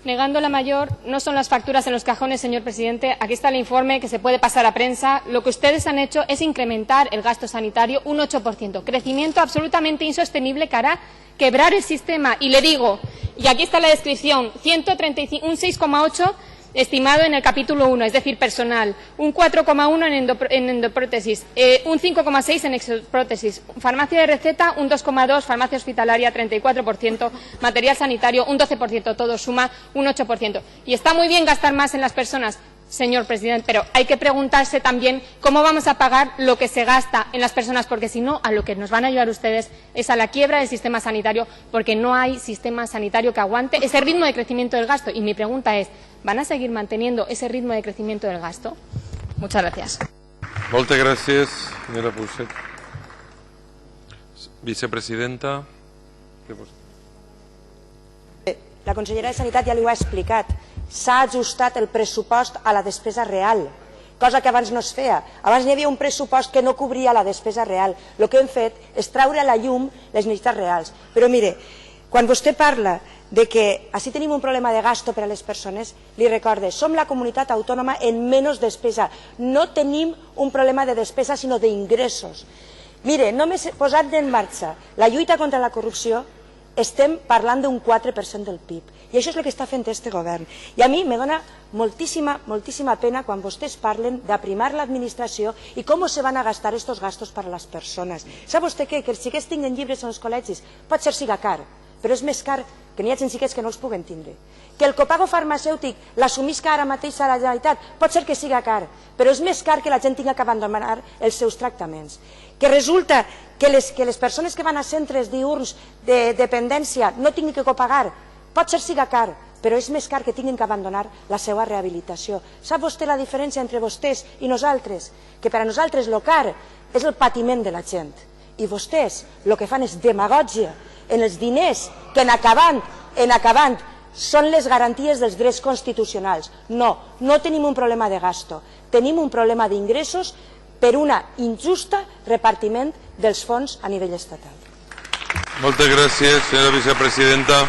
Negando la mayor no son las facturas en los cajones, señor presidente. Aquí está el informe que se puede pasar a prensa. Lo que ustedes han hecho es incrementar el gasto sanitario un 8%. Crecimiento absolutamente insostenible que hará quebrar el sistema. Y le digo, y aquí está la descripción, un 6,8% estimado en el capítulo 1, es decir, personal, un 4,1% en endoprótesis, un 5,6% en exoprótesis, farmacia de receta, un 2,2%, farmacia hospitalaria, 34%, material sanitario, un 12%, todo suma un 8%. Y está muy bien gastar más en las personas, señor presidente, pero hay que preguntarse también cómo vamos a pagar lo que se gasta en las personas, porque si no, a lo que nos van a ayudar ustedes es a la quiebra del sistema sanitario, porque no hay sistema sanitario que aguante ese ritmo de crecimiento del gasto. Y mi pregunta es, ¿van a seguir manteniendo ese ritmo de crecimiento del gasto? Muchas gracias. Moltes gràcies, senyora Pousset. Vicepresidenta. La consellera de Sanitat ja li ho ha explicat. S'ha ajustat el pressupost a la despesa real, cosa que abans no es feia. Abans hi havia un pressupost que no cobria la despesa real. El que hem fet és traure a la llum les necessitats reals. Però mire, quan vostè parla de que així tenim un problema de gasto per a les persones, li recorde, som la comunitat autònoma en menys despesa. No tenim un problema de despesa, sinó d'ingressos. Mire, només posant en marxa la lluita contra la corrupció, estem parlant d'un 4% del PIB. I això és el que està fent este govern. I a mi me dona moltíssima pena quan vostès parlen d'aprimar l'administració i com se van a gastar estos gastos per a les persones. Sap vostè què? Que els xiquets tinguen llibres en els col·legis pot ser siga car, però és més car que n'hi hagi xiquets que no els puguen tindre. Que el copago farmacèutic l'assumisca ara mateix a la Generalitat pot ser que siga car, però és més car que la gent tingui que abandonar els seus tractaments. Que resulta que les persones que van a centres diürns de dependència no tinguin que copagar, pot ser siga car, però és més car que tinguin que abandonar la seva rehabilitació. Sap vostè la diferència entre vostès i nosaltres? Que per a nosaltres el car és el patiment de la gent i vostès el que fan és demagògia en els diners que en acabant són les garanties dels drets constitucionals. No, no tenim un problema de gasto, tenim un problema d'ingressos per una injusta repartiment dels fons a nivell estatal. Moltes gràcies, senyora vicepresidenta.